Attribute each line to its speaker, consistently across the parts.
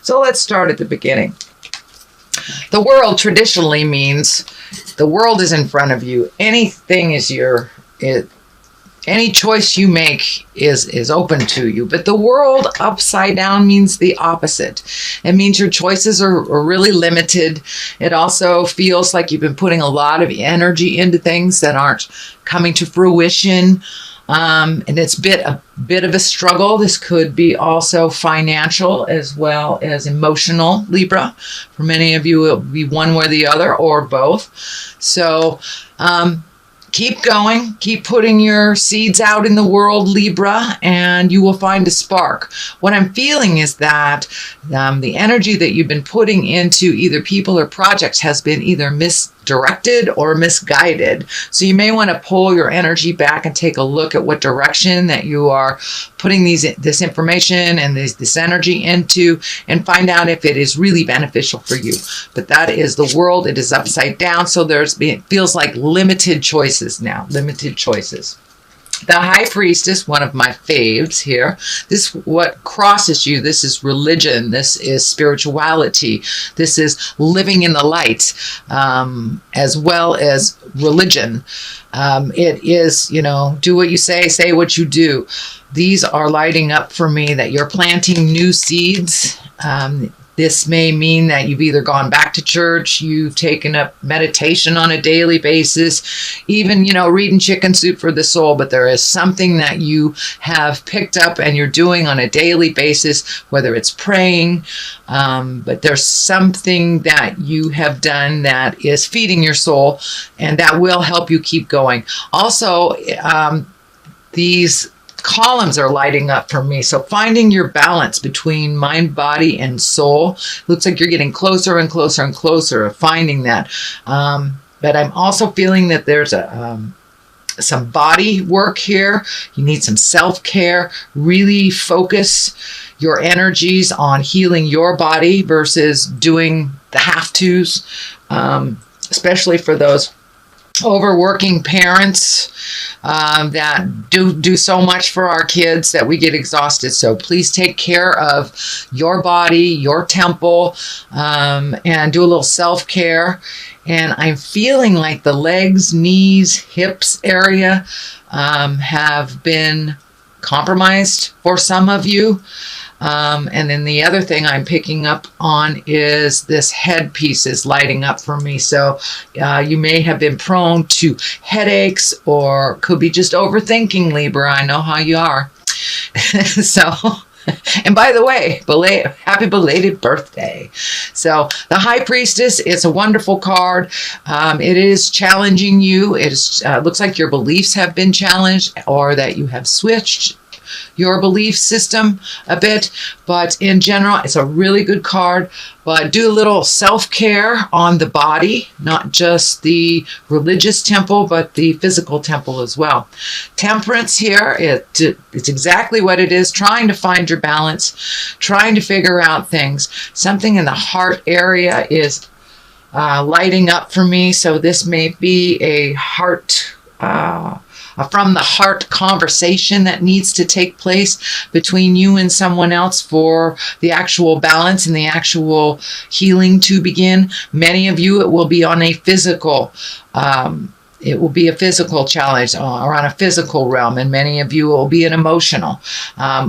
Speaker 1: So let's start at the beginning. The world traditionally means the world is in front of you. Anything is any choice you make is open to you. But the world upside down means the opposite. It means your choices are really limited. It also feels like you've been putting a lot of energy into things that aren't coming to fruition. And it's a bit of a struggle. This could be also financial as well as emotional, Libra. For many of you, it'll be one way or the other, or both. So keep going. Keep putting your seeds out in the world, Libra, and you will find a spark. What I'm feeling is that the energy that you've been putting into either people or projects has been either misdirected or misguided. So you may want to pull your energy back and take a look at what direction that you are putting this information and this energy into, and find out if it is really beneficial for you. But that is the world. It is upside down. So it feels like limited choices now, limited choices. The High Priestess, one of my faves here. This, what crosses you, this is religion. This is spirituality. This is living in the light, as well as religion. It is, do what you say what you do. These are lighting up for me that you're planting new seeds. This may mean that you've either gone back to church, you've taken up meditation on a daily basis, even, reading Chicken Soup for the Soul, but there is something that you have picked up and you're doing on a daily basis, whether it's praying, but there's something that you have done that is feeding your soul, and that will help you keep going. Also, these columns are lighting up for me. So finding your balance between mind, body, and soul. Looks like you're getting closer and closer and closer of finding that. But I'm also feeling that there's some body work here. You need some self-care. Really focus your energies on healing your body versus doing the have-tos, especially for those overworking parents that do so much for our kids that we get exhausted. So please take care of your body, your temple, and do a little self-care. And I'm feeling like the legs, knees, hips area have been compromised for some of you. And then the other thing I'm picking up on is this headpiece is lighting up for me. So you may have been prone to headaches, or could be just overthinking, Libra. I know how you are. So, and by the way, happy belated birthday. So the High Priestess is a wonderful card. It is challenging you. It looks like your beliefs have been challenged, or that you have switched your belief system a bit, but in general it's a really good card. But do a little self-care on the body, not just the religious temple but the physical temple as well. Temperance here, it's exactly what it is, trying to find your balance, trying to figure out things. Something in the heart area is lighting up for me. So this may be a heart from the heart conversation that needs to take place between you and someone else for the actual balance and the actual healing to begin. Many of you, it will be on a physical challenge or on a physical realm, and many of you will be an emotional.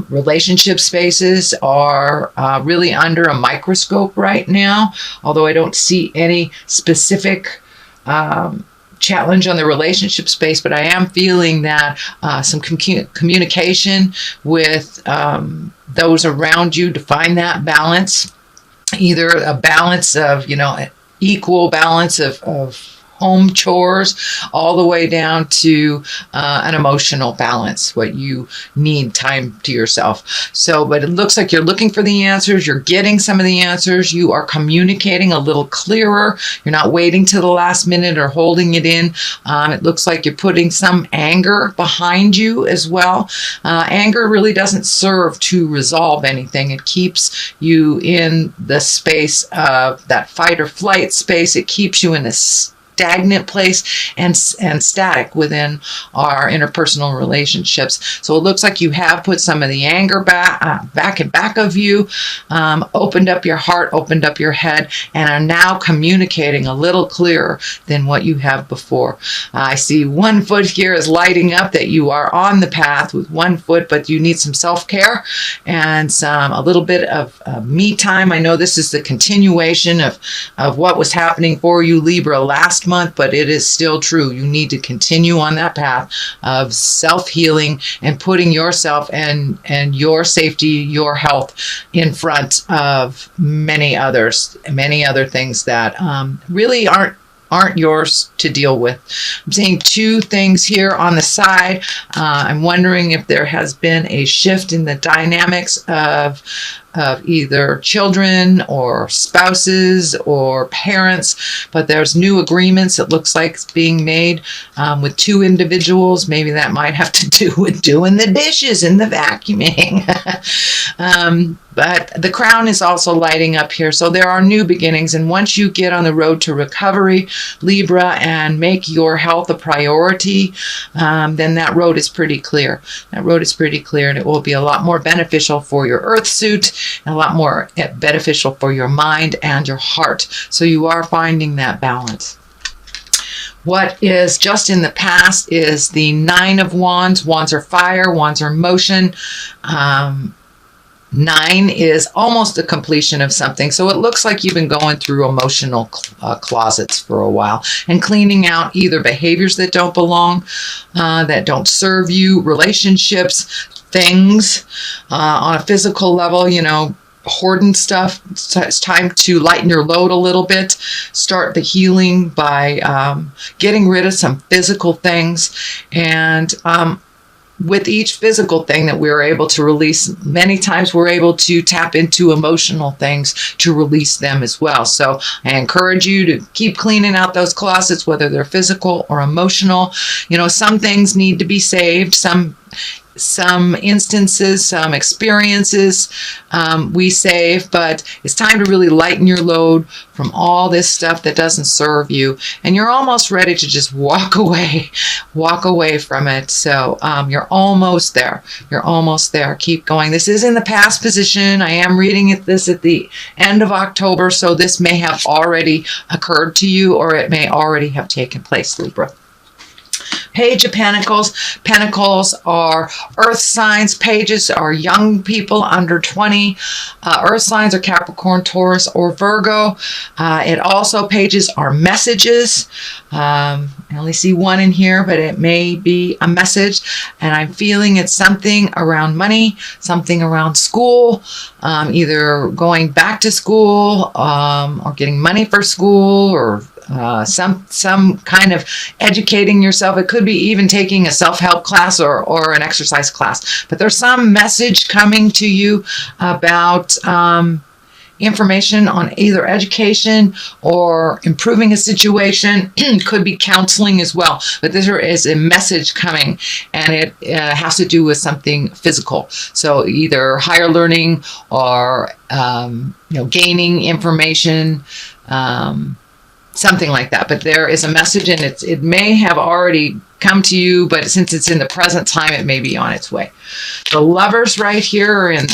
Speaker 1: Relationship spaces are really under a microscope right now, although I don't see any specific challenge on the relationship space, but I am feeling that some communication with those around you to find that balance, either a balance of, equal balance of home chores, all the way down to an emotional balance, what you need time to yourself. So, but it looks like you're looking for the answers. You're getting some of the answers. You are communicating a little clearer. You're not waiting till the last minute or holding it in. It looks like you're putting some anger behind you as well. Anger really doesn't serve to resolve anything. It keeps you in the space of that fight or flight space. It keeps you in a stagnant place and static within our interpersonal relationships. So it looks like you have put some of the anger back of you, opened up your heart, opened up your head, and are now communicating a little clearer than what you have before. I see one foot here is lighting up, that you are on the path with one foot, but you need some self-care and a little bit of me time. I know this is the continuation of what was happening for you, Libra, last month, but it is still true. You need to continue on that path of self-healing and putting yourself and your safety, your health in front of many other things that really aren't yours to deal with. I'm seeing two things here on the side. I'm wondering if there has been a shift in the dynamics of either children or spouses or parents, but there's new agreements, it looks like, it's being made with two individuals. Maybe that might have to do with doing the dishes and the vacuuming. But the crown is also lighting up here. So there are new beginnings. And once you get on the road to recovery, Libra, and make your health a priority, then that road is pretty clear. That road is pretty clear, and it will be a lot more beneficial for your earth suit, and a lot more beneficial for your mind and your heart. So you are finding that balance. What is just in the past is the Nine of Wands. Wands are fire, wands are motion. 9 is almost a completion of something. So it looks like you've been going through emotional closets for a while and cleaning out either behaviors that don't belong, that don't serve you, relationships, things on a physical level, hoarding stuff. It's time to lighten your load a little bit. Start the healing by getting rid of some physical things. And with each physical thing that we're able to release, many times we're able to tap into emotional things to release them as well. So I encourage you to keep cleaning out those closets, whether they're physical or emotional. Some things need to be saved. Some instances, some experiences we save, but it's time to really lighten your load from all this stuff that doesn't serve you, and you're almost ready to just walk away from it. So you're almost there. Keep going. This is in the past position. I am reading this at the end of October, so this may have already occurred to you, or it may already have taken place, Libra. Page of Pentacles. Pentacles are earth signs. Pages are young people under 20. Earth signs are Capricorn, Taurus, or Virgo. Pages are messages. I only see one in here, but it may be a message. And I'm feeling it's something around money, something around school, either going back to school or getting money for school, or some kind of educating yourself. It could be even taking a self-help class or an exercise class. But there's some message coming to you about information on either education or improving a situation. Could be counseling as well. But there is a message coming, and it has to do with something physical. So either higher learning or gaining information. Something like that. But there is a message, and it may have already come to you, but since it's in the present time, it may be on its way. The Lovers right here in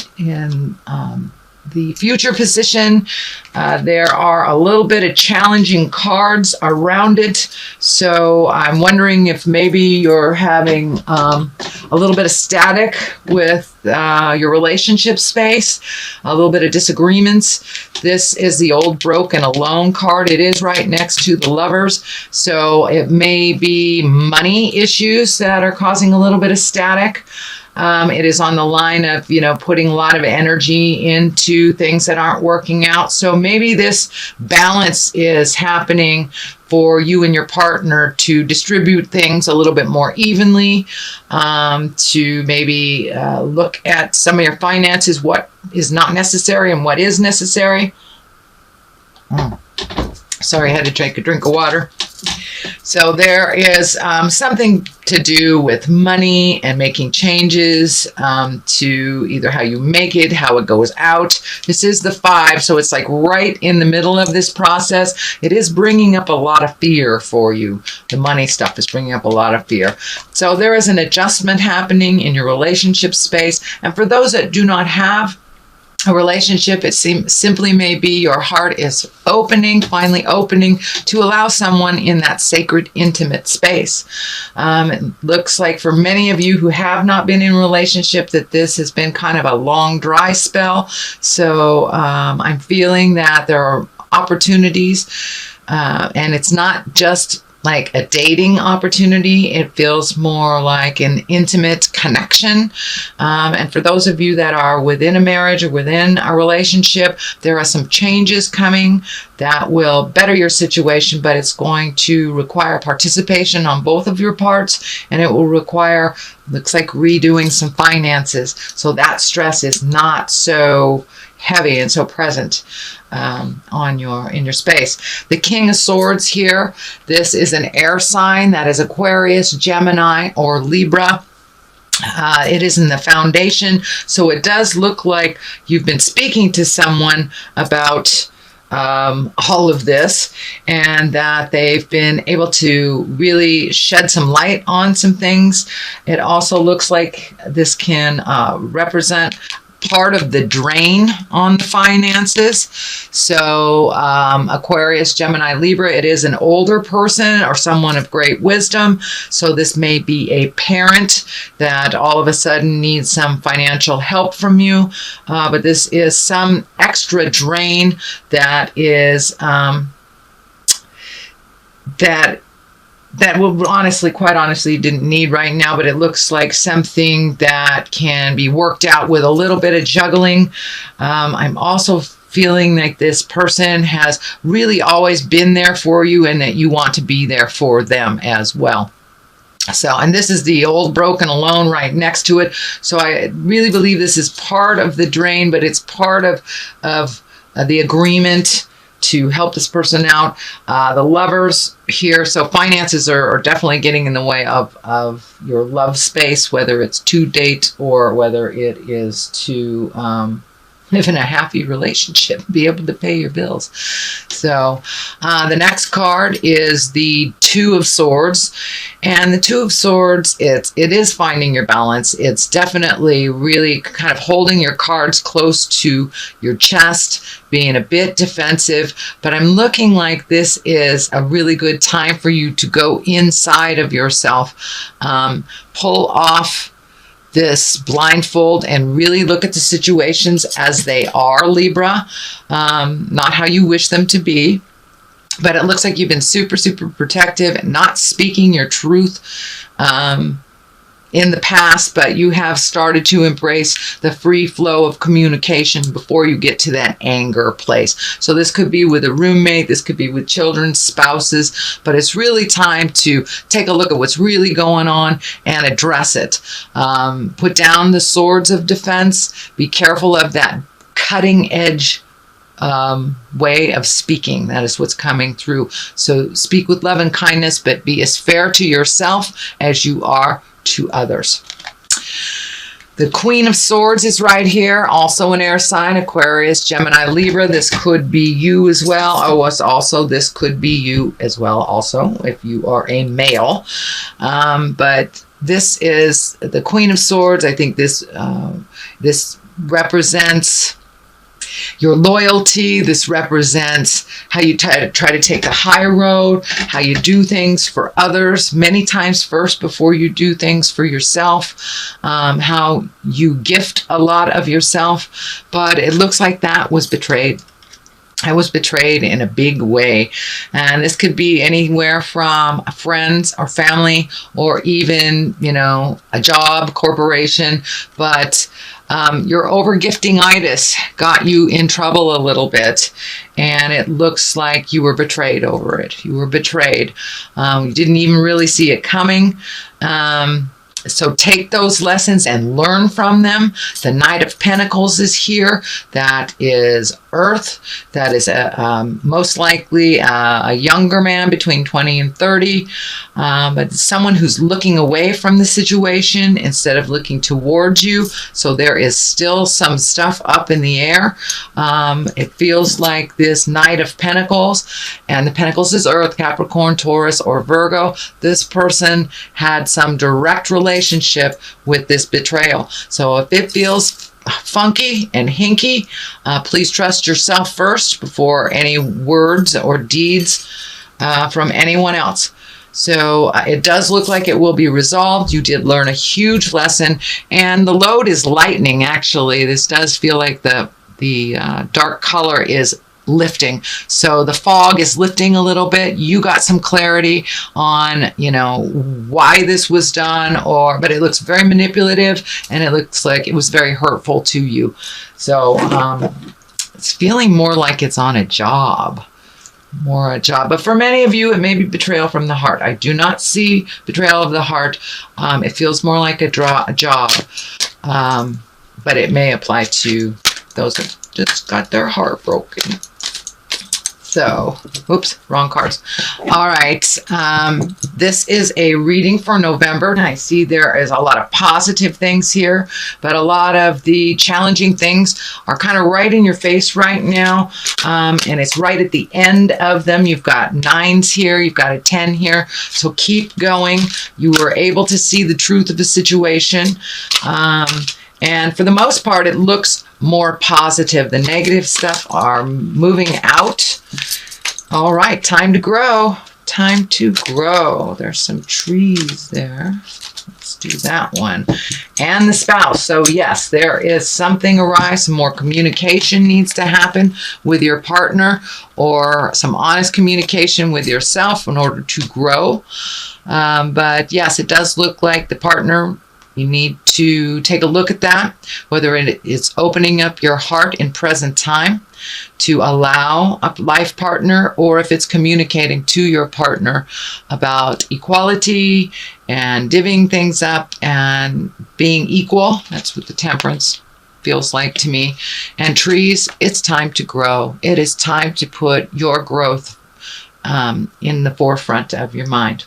Speaker 1: the future position, there are a little bit of challenging cards around it. So I'm wondering if maybe you're having a little bit of static with your relationship space, a little bit of disagreements. This is the old, broke, and alone card. It is right next to the Lovers. So it may be money issues that are causing a little bit of static. It is on the line of, putting a lot of energy into things that aren't working out. So maybe this balance is happening for you and your partner to distribute things a little bit more evenly, to maybe look at some of your finances, what is not necessary and what is necessary. Sorry, I had to take a drink of water. So there is something to do with money and making changes to either how you make it, how it goes out. This is the 5, so it's like right in the middle of this process. It is bringing up a lot of fear for you. The money stuff is bringing up a lot of fear. So there is an adjustment happening in your relationship space. And for those that do not have a relationship, it simply may be your heart is opening, finally opening to allow someone in that sacred, intimate space. It looks like for many of you who have not been in a relationship that this has been kind of a long, dry spell. So I'm feeling that there are opportunities, and it's not just like a dating opportunity. It feels more like an intimate connection. And for those of you that are within a marriage or within a relationship, there are some changes coming that will better your situation, but it's going to require participation on both of your parts, and it will require, looks like, redoing some finances. So that stress is not so heavy and so present in your space. The King of Swords here, this is an air sign. That is Aquarius, Gemini, or Libra. It is in the foundation, so it does look like you've been speaking to someone about all of this, and that they've been able to really shed some light on some things. It also looks like this can represent part of the drain on the finances. So Aquarius, Gemini, Libra, it is an older person or someone of great wisdom. So this may be a parent that all of a sudden needs some financial help from you. But this is some extra drain that is that will honestly, quite honestly, didn't need right now, but it looks like something that can be worked out with a little bit of juggling. I'm also feeling like this person has really always been there for you, and that you want to be there for them as well. So, and this is the old broken alone right next to it. So I really believe this is part of the drain, but it's part of the agreement to help this person out. The Lovers here, so finances are definitely getting in the way of your love space, whether it's to date or whether it is to live in a happy relationship, be able to pay your bills. So the next card is the Two of Swords, and the Two of Swords, it is finding your balance. It's definitely really kind of holding your cards close to your chest, being a bit defensive, but I'm looking like this is a really good time for you to go inside of yourself, pull off this blindfold and really look at the situations as they are, Libra, not how you wish them to be. But it looks like you've been super, super protective and not speaking your truth in the past, but you have started to embrace the free flow of communication before you get to that anger place. So this could be with a roommate, this could be with children, spouses, but it's really time to take a look at what's really going on and address it. Put down the swords of defense. Be careful of that cutting edge way of speaking. That is what's coming through. So speak with love and kindness, but be as fair to yourself as you are to others. The Queen of Swords is right here, also an air sign, Aquarius, Gemini, Libra. This could be you as well. This could be you as well also, if you are a male. But this is the Queen of Swords. I think this represents your loyalty. This represents how you try to take the high road, how you do things for others, many times first before you do things for yourself, how you gift a lot of yourself. But it looks like that was betrayed. I was betrayed in a big way. And this could be anywhere from friends or family, or even, a job, corporation. But your overgifting-itis got you in trouble a little bit. And it looks like you were betrayed over it. You were betrayed. You didn't even really see it coming. So take those lessons and learn from them. The Knight of Pentacles is here. That is Earth. That is most likely a younger man between 20 and 30, but someone who's looking away from the situation instead of looking towards you. So there is still some stuff up in the air. It feels like this Knight of Pentacles, and the Pentacles is Earth, Capricorn, Taurus, or Virgo. This person had some direct relationship with this betrayal. So if it feels funky and hinky, please trust yourself first before any words or deeds from anyone else. So it does look like it will be resolved. You did learn a huge lesson, and the load is lightening. Actually, this does feel like the dark color is lifting. So the fog is lifting a little bit. You got some clarity on, why this was done, but it looks very manipulative, and it looks like it was very hurtful to you. So it's feeling more like it's on a job. But for many of you, it may be betrayal from the heart. I do not see betrayal of the heart. It feels more like a job, but it may apply to those who just got their heart broken. So, oops, wrong cards. All right, this is a reading for November. And I see there is a lot of positive things here, but a lot of the challenging things are kind of right in your face right now, and it's right at the end of them. You've got 9s here, you've got a 10 here, so keep going. You were able to see the truth of the situation, and for the most part, it looks more positive. The negative stuff are moving out. All right, time to grow. Time to grow. There's some trees there. Let's do that one. And the spouse. So yes, there is something arise. Some more communication needs to happen with your partner, or some honest communication with yourself in order to grow. But yes, it does look like the partner, you need to take a look at that, whether it's opening up your heart in present time to allow a life partner, or if it's communicating to your partner about equality and divvying things up and being equal. That's what the Temperance feels like to me. And trees, it's time to grow. It is time to put your growth in the forefront of your mind.